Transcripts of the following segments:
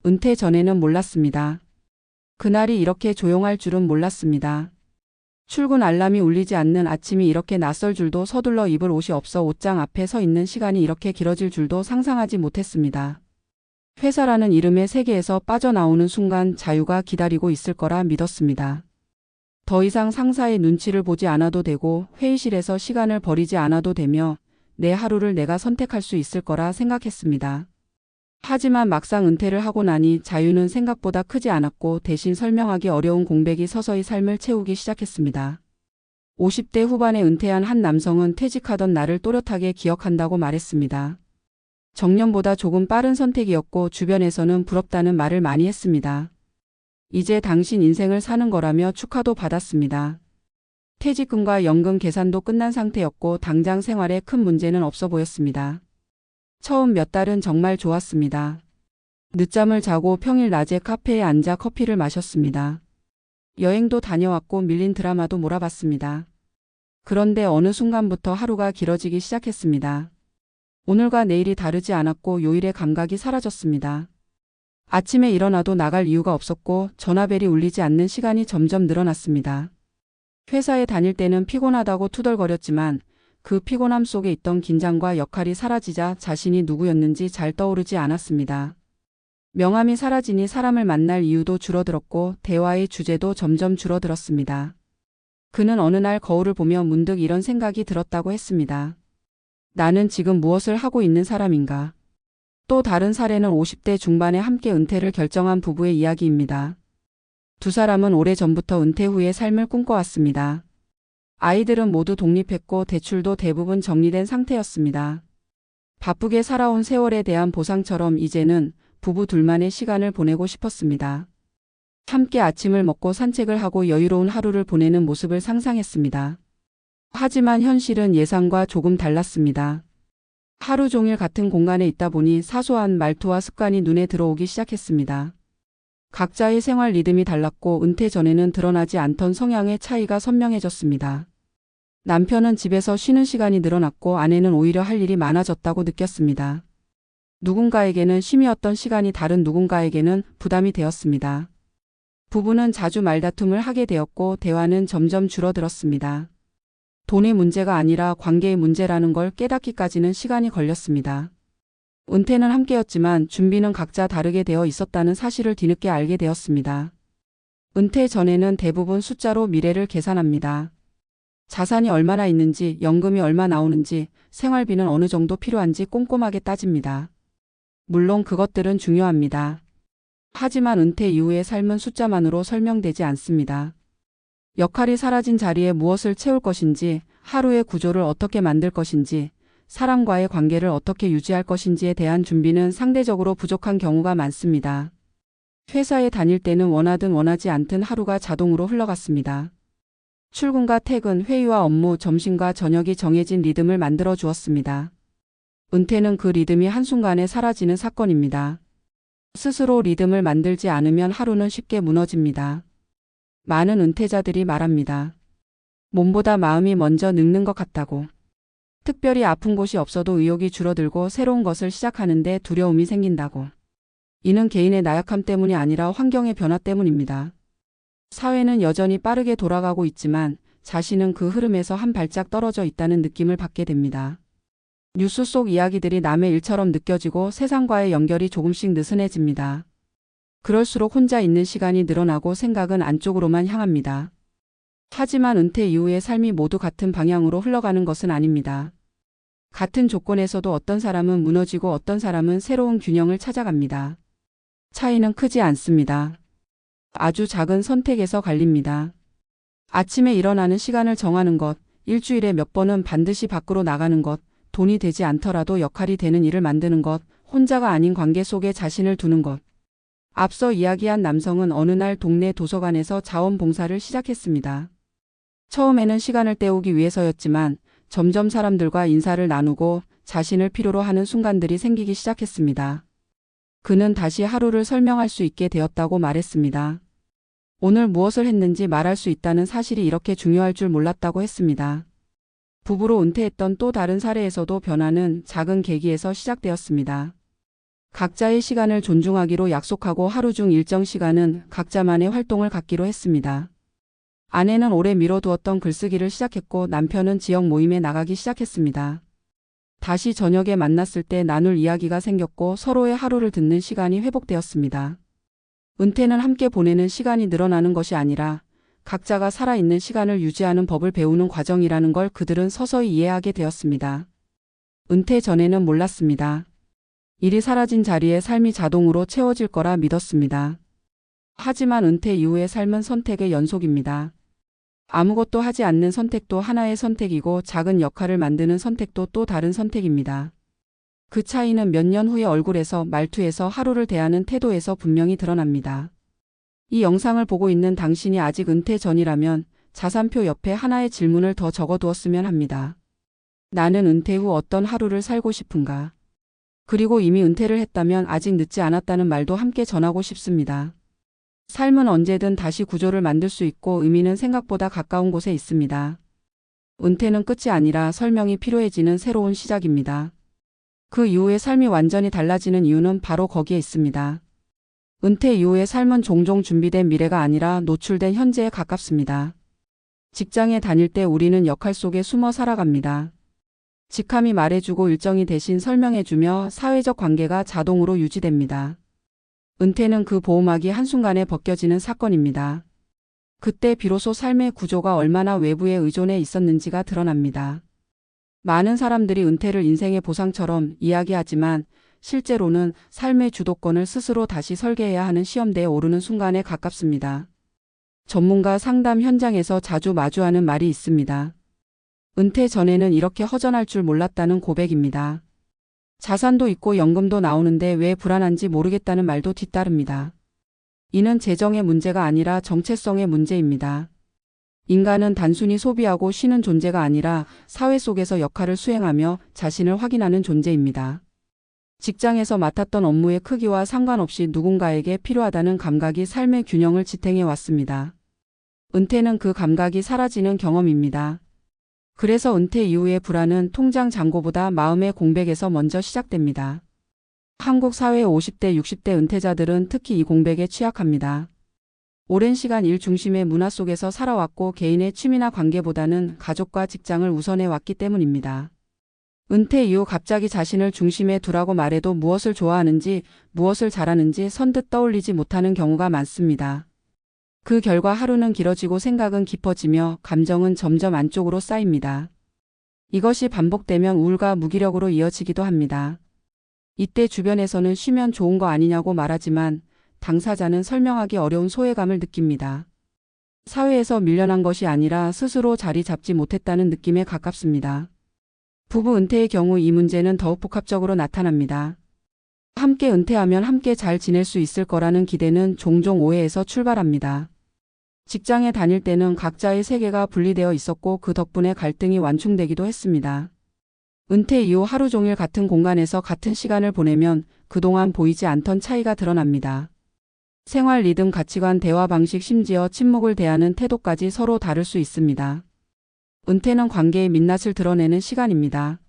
은퇴 전에는 몰랐습니다. 그날이 이렇게 조용할 줄은 몰랐습니다. 출근 알람이 울리지 않는 아침이 이렇게 낯설 줄도, 서둘러 입을 옷이 없어 옷장 앞에 서 있는 시간이 이렇게 길어질 줄도 상상하지 못했습니다. 회사라는 이름의 세계에서 빠져나오는 순간 자유가 기다리고 있을 거라 믿었습니다. 더 이상 상사의 눈치를 보지 않아도 되고 회의실에서 시간을 버리지 않아도 되며 내 하루를 내가 선택할 수 있을 거라 생각했습니다. 하지만 막상 은퇴를 하고 나니 자유는 생각보다 크지 않았고 대신 설명하기 어려운 공백이 서서히 삶을 채우기 시작했습니다. 50대 후반에 은퇴한 한 남성은 퇴직하던 나를 또렷하게 기억한다고 말했습니다. 정년보다 조금 빠른 선택이었고 주변에서는 부럽다는 말을 많이 했습니다. 이제 당신 인생을 사는 거라며 축하도 받았습니다. 퇴직금과 연금 계산도 끝난 상태였고 당장 생활에 큰 문제는 없어 보였습니다. 처음 몇 달은 정말 좋았습니다. 늦잠을 자고 평일 낮에 카페에 앉아 커피를 마셨습니다. 여행도 다녀왔고 밀린 드라마도 몰아봤습니다. 그런데 어느 순간부터 하루가 길어지기 시작했습니다. 오늘과 내일이 다르지 않았고 요일의 감각이 사라졌습니다. 아침에 일어나도 나갈 이유가 없었고 전화벨이 울리지 않는 시간이 점점 늘어났습니다. 회사에 다닐 때는 피곤하다고 투덜거렸지만 그 피곤함 속에 있던 긴장과 역할이 사라지자 자신이 누구였는지 잘 떠오르지 않았습니다. 명함이 사라지니 사람을 만날 이유도 줄어들었고 대화의 주제도 점점 줄어들었습니다. 그는 어느 날 거울을 보며 문득 이런 생각이 들었다고 했습니다. 나는 지금 무엇을 하고 있는 사람인가? 또 다른 사례는 50대 중반에 함께 은퇴를 결정한 부부의 이야기입니다. 두 사람은 오래전부터 은퇴 후의 삶을 꿈꿔왔습니다. 아이들은 모두 독립했고 대출도 대부분 정리된 상태였습니다. 바쁘게 살아온 세월에 대한 보상처럼 이제는 부부 둘만의 시간을 보내고 싶었습니다. 함께 아침을 먹고 산책을 하고 여유로운 하루를 보내는 모습을 상상했습니다. 하지만 현실은 예상과 조금 달랐습니다. 하루 종일 같은 공간에 있다 보니 사소한 말투와 습관이 눈에 들어오기 시작했습니다. 각자의 생활 리듬이 달랐고 은퇴 전에는 드러나지 않던 성향의 차이가 선명해졌습니다. 남편은 집에서 쉬는 시간이 늘어났고 아내는 오히려 할 일이 많아졌다고 느꼈습니다. 누군가에게는 쉼이었던 시간이 다른 누군가에게는 부담이 되었습니다. 부부는 자주 말다툼을 하게 되었고 대화는 점점 줄어들었습니다. 돈의 문제가 아니라 관계의 문제라는 걸 깨닫기까지는 시간이 걸렸습니다. 은퇴는 함께였지만 준비는 각자 다르게 되어 있었다는 사실을 뒤늦게 알게 되었습니다. 은퇴 전에는 대부분 숫자로 미래를 계산합니다. 자산이 얼마나 있는지, 연금이 얼마 나오는지, 생활비는 어느 정도 필요한지 꼼꼼하게 따집니다. 물론 그것들은 중요합니다. 하지만 은퇴 이후의 삶은 숫자만으로 설명되지 않습니다. 역할이 사라진 자리에 무엇을 채울 것인지, 하루의 구조를 어떻게 만들 것인지, 사람과의 관계를 어떻게 유지할 것인지에 대한 준비는 상대적으로 부족한 경우가 많습니다. 회사에 다닐 때는 원하든 원하지 않든 하루가 자동으로 흘러갔습니다. 출근과 퇴근, 회의와 업무, 점심과 저녁이 정해진 리듬을 만들어 주었습니다. 은퇴는 그 리듬이 한순간에 사라지는 사건입니다. 스스로 리듬을 만들지 않으면 하루는 쉽게 무너집니다. 많은 은퇴자들이 말합니다. 몸보다 마음이 먼저 늙는 것 같다고. 특별히 아픈 곳이 없어도 의욕이 줄어들고 새로운 것을 시작하는데 두려움이 생긴다고. 이는 개인의 나약함 때문이 아니라 환경의 변화 때문입니다. 사회는 여전히 빠르게 돌아가고 있지만 자신은 그 흐름에서 한 발짝 떨어져 있다는 느낌을 받게 됩니다. 뉴스 속 이야기들이 남의 일처럼 느껴지고 세상과의 연결이 조금씩 느슨해집니다. 그럴수록 혼자 있는 시간이 늘어나고 생각은 안쪽으로만 향합니다. 하지만 은퇴 이후의 삶이 모두 같은 방향으로 흘러가는 것은 아닙니다. 같은 조건에서도 어떤 사람은 무너지고 어떤 사람은 새로운 균형을 찾아갑니다. 차이는 크지 않습니다. 아주 작은 선택에서 갈립니다. 아침에 일어나는 시간을 정하는 것, 일주일에 몇 번은 반드시 밖으로 나가는 것, 돈이 되지 않더라도 역할이 되는 일을 만드는 것, 혼자가 아닌 관계 속에 자신을 두는 것. 앞서 이야기한 남성은 어느 날 동네 도서관에서 자원봉사를 시작했습니다. 처음에는 시간을 때우기 위해서였지만 점점 사람들과 인사를 나누고 자신을 필요로 하는 순간들이 생기기 시작했습니다. 그는 다시 하루를 설명할 수 있게 되었다고 말했습니다. 오늘 무엇을 했는지 말할 수 있다는 사실이 이렇게 중요할 줄 몰랐다고 했습니다. 부부로 은퇴했던 또 다른 사례에서도 변화는 작은 계기에서 시작되었습니다. 각자의 시간을 존중하기로 약속하고 하루 중 일정 시간은 각자만의 활동을 갖기로 했습니다. 아내는 오래 미뤄두었던 글쓰기를 시작했고 남편은 지역 모임에 나가기 시작했습니다. 다시 저녁에 만났을 때 나눌 이야기가 생겼고 서로의 하루를 듣는 시간이 회복되었습니다. 은퇴는 함께 보내는 시간이 늘어나는 것이 아니라 각자가 살아있는 시간을 유지하는 법을 배우는 과정이라는 걸 그들은 서서히 이해하게 되었습니다. 은퇴 전에는 몰랐습니다. 일이 사라진 자리에 삶이 자동으로 채워질 거라 믿었습니다. 하지만 은퇴 이후의 삶은 선택의 연속입니다. 아무것도 하지 않는 선택도 하나의 선택이고 작은 역할을 만드는 선택도 또 다른 선택입니다. 그 차이는 몇 년 후에 얼굴에서, 말투에서, 하루를 대하는 태도에서 분명히 드러납니다. 이 영상을 보고 있는 당신이 아직 은퇴 전이라면 자산표 옆에 하나의 질문을 더 적어두었으면 합니다. 나는 은퇴 후 어떤 하루를 살고 싶은가? 그리고 이미 은퇴를 했다면 아직 늦지 않았다는 말도 함께 전하고 싶습니다. 삶은 언제든 다시 구조를 만들 수 있고 의미는 생각보다 가까운 곳에 있습니다. 은퇴는 끝이 아니라 설명이 필요해지는 새로운 시작입니다. 그 이후의 삶이 완전히 달라지는 이유는 바로 거기에 있습니다. 은퇴 이후의 삶은 종종 준비된 미래가 아니라 노출된 현재에 가깝습니다. 직장에 다닐 때 우리는 역할 속에 숨어 살아갑니다. 직함이 말해주고 일정이 대신 설명해주며 사회적 관계가 자동으로 유지됩니다. 은퇴는 그 보호막이 한순간에 벗겨지는 사건입니다. 그때 비로소 삶의 구조가 얼마나 외부에 의존해 있었는지가 드러납니다. 많은 사람들이 은퇴를 인생의 보상처럼 이야기하지만 실제로는 삶의 주도권을 스스로 다시 설계해야 하는 시험대에 오르는 순간에 가깝습니다. 전문가 상담 현장에서 자주 마주하는 말이 있습니다. 은퇴 전에는 이렇게 허전할 줄 몰랐다는 고백입니다. 자산도 있고 연금도 나오는데 왜 불안한지 모르겠다는 말도 뒤따릅니다. 이는 재정의 문제가 아니라 정체성의 문제입니다. 인간은 단순히 소비하고 쉬는 존재가 아니라 사회 속에서 역할을 수행하며 자신을 확인하는 존재입니다. 직장에서 맡았던 업무의 크기와 상관없이 누군가에게 필요하다는 감각이 삶의 균형을 지탱해 왔습니다. 은퇴는 그 감각이 사라지는 경험입니다. 그래서 은퇴 이후의 불안은 통장 잔고보다 마음의 공백에서 먼저 시작됩니다. 한국 사회의 50대, 60대 은퇴자들은 특히 이 공백에 취약합니다. 오랜 시간 일 중심의 문화 속에서 살아왔고 개인의 취미나 관계보다는 가족과 직장을 우선해 왔기 때문입니다. 은퇴 이후 갑자기 자신을 중심에 두라고 말해도 무엇을 좋아하는지, 무엇을 잘하는지 선뜻 떠올리지 못하는 경우가 많습니다. 그 결과 하루는 길어지고 생각은 깊어지며 감정은 점점 안쪽으로 쌓입니다. 이것이 반복되면 우울과 무기력으로 이어지기도 합니다. 이때 주변에서는 쉬면 좋은 거 아니냐고 말하지만 당사자는 설명하기 어려운 소외감을 느낍니다. 사회에서 밀려난 것이 아니라 스스로 자리 잡지 못했다는 느낌에 가깝습니다. 부부 은퇴의 경우 이 문제는 더욱 복합적으로 나타납니다. 함께 은퇴하면 함께 잘 지낼 수 있을 거라는 기대는 종종 오해에서 출발합니다. 직장에 다닐 때는 각자의 세계가 분리되어 있었고 그 덕분에 갈등이 완충되기도 했습니다. 은퇴 이후 하루 종일 같은 공간에서 같은 시간을 보내면 그동안 보이지 않던 차이가 드러납니다. 생활 리듬, 가치관, 대화 방식, 심지어 침묵을 대하는 태도까지 서로 다를 수 있습니다. 은퇴는 관계의 민낯을 드러내는 시간입니다.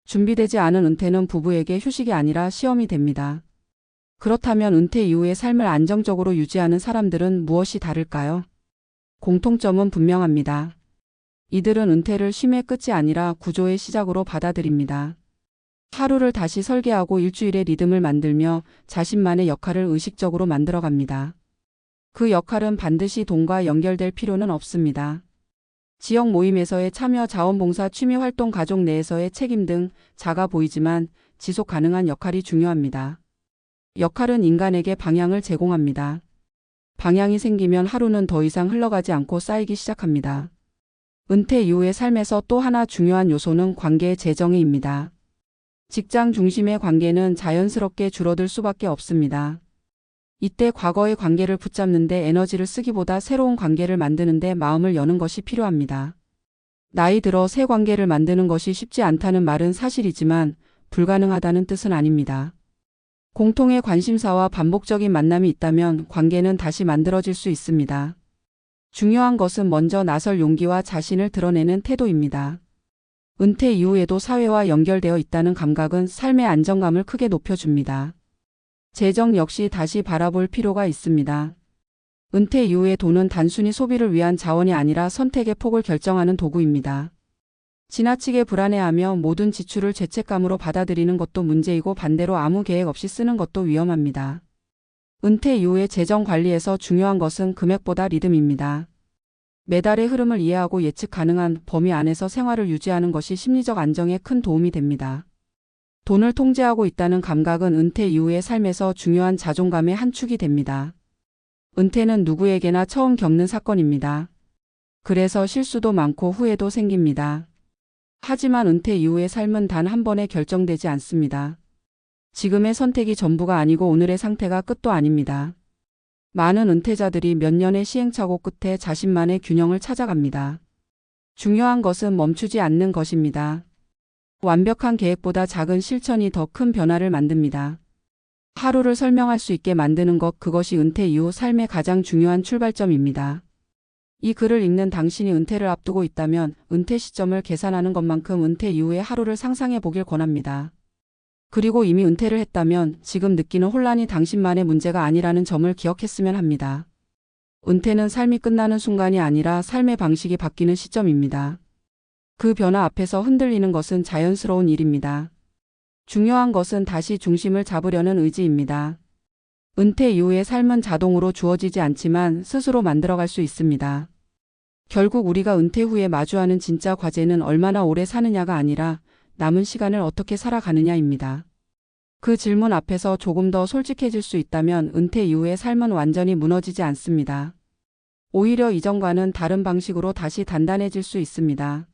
준비되지 않은 은퇴는 부부에게 휴식이 아니라 시험이 됩니다. 그렇다면 은퇴 이후의 삶을 안정적으로 유지하는 사람들은 무엇이 다를까요? 공통점은 분명합니다. 이들은 은퇴를 쉼의 끝이 아니라 구조의 시작으로 받아들입니다. 하루를 다시 설계하고 일주일의 리듬을 만들며 자신만의 역할을 의식적으로 만들어갑니다. 그 역할은 반드시 돈과 연결될 필요는 없습니다. 지역 모임에서의 참여, 자원봉사, 취미활동, 가족 내에서의 책임 등 작아 보이지만 지속 가능한 역할이 중요합니다. 역할은 인간에게 방향을 제공합니다. 방향이 생기면 하루는 더 이상 흘러가지 않고 쌓이기 시작합니다. 은퇴 이후의 삶에서 또 하나 중요한 요소는 관계의 재정의입니다. 직장 중심의 관계는 자연스럽게 줄어들 수밖에 없습니다. 이때 과거의 관계를 붙잡는데 에너지를 쓰기보다 새로운 관계를 만드는데 마음을 여는 것이 필요합니다. 나이 들어 새 관계를 만드는 것이 쉽지 않다는 말은 사실이지만 불가능하다는 뜻은 아닙니다. 공통의 관심사와 반복적인 만남이 있다면 관계는 다시 만들어질 수 있습니다. 중요한 것은 먼저 나설 용기와 자신을 드러내는 태도입니다. 은퇴 이후에도 사회와 연결되어 있다는 감각은 삶의 안정감을 크게 높여줍니다. 재정 역시 다시 바라볼 필요가 있습니다. 은퇴 이후의 돈은 단순히 소비를 위한 자원이 아니라 선택의 폭을 결정하는 도구입니다. 지나치게 불안해하며 모든 지출을 죄책감으로 받아들이는 것도 문제이고 반대로 아무 계획 없이 쓰는 것도 위험합니다. 은퇴 이후의 재정 관리에서 중요한 것은 금액보다 리듬입니다. 매달의 흐름을 이해하고 예측 가능한 범위 안에서 생활을 유지하는 것이 심리적 안정에 큰 도움이 됩니다. 돈을 통제하고 있다는 감각은 은퇴 이후의 삶에서 중요한 자존감의 한 축이 됩니다. 은퇴는 누구에게나 처음 겪는 사건입니다. 그래서 실수도 많고 후회도 생깁니다. 하지만 은퇴 이후의 삶은 단 한 번에 결정되지 않습니다. 지금의 선택이 전부가 아니고 오늘의 상태가 끝도 아닙니다. 많은 은퇴자들이 몇 년의 시행착오 끝에 자신만의 균형을 찾아갑니다. 중요한 것은 멈추지 않는 것입니다. 완벽한 계획보다 작은 실천이 더 큰 변화를 만듭니다. 하루를 설명할 수 있게 만드는 것, 그것이 은퇴 이후 삶의 가장 중요한 출발점입니다. 이 글을 읽는 당신이 은퇴를 앞두고 있다면 은퇴 시점을 계산하는 것만큼 은퇴 이후의 하루를 상상해 보길 권합니다. 그리고 이미 은퇴를 했다면 지금 느끼는 혼란이 당신만의 문제가 아니라는 점을 기억했으면 합니다. 은퇴는 삶이 끝나는 순간이 아니라 삶의 방식이 바뀌는 시점입니다. 그 변화 앞에서 흔들리는 것은 자연스러운 일입니다. 중요한 것은 다시 중심을 잡으려는 의지입니다. 은퇴 이후의 삶은 자동으로 주어지지 않지만 스스로 만들어갈 수 있습니다. 결국 우리가 은퇴 후에 마주하는 진짜 과제는 얼마나 오래 사느냐가 아니라 남은 시간을 어떻게 살아가느냐입니다. 그 질문 앞에서 조금 더 솔직해질 수 있다면 은퇴 이후의 삶은 완전히 무너지지 않습니다. 오히려 이전과는 다른 방식으로 다시 단단해질 수 있습니다.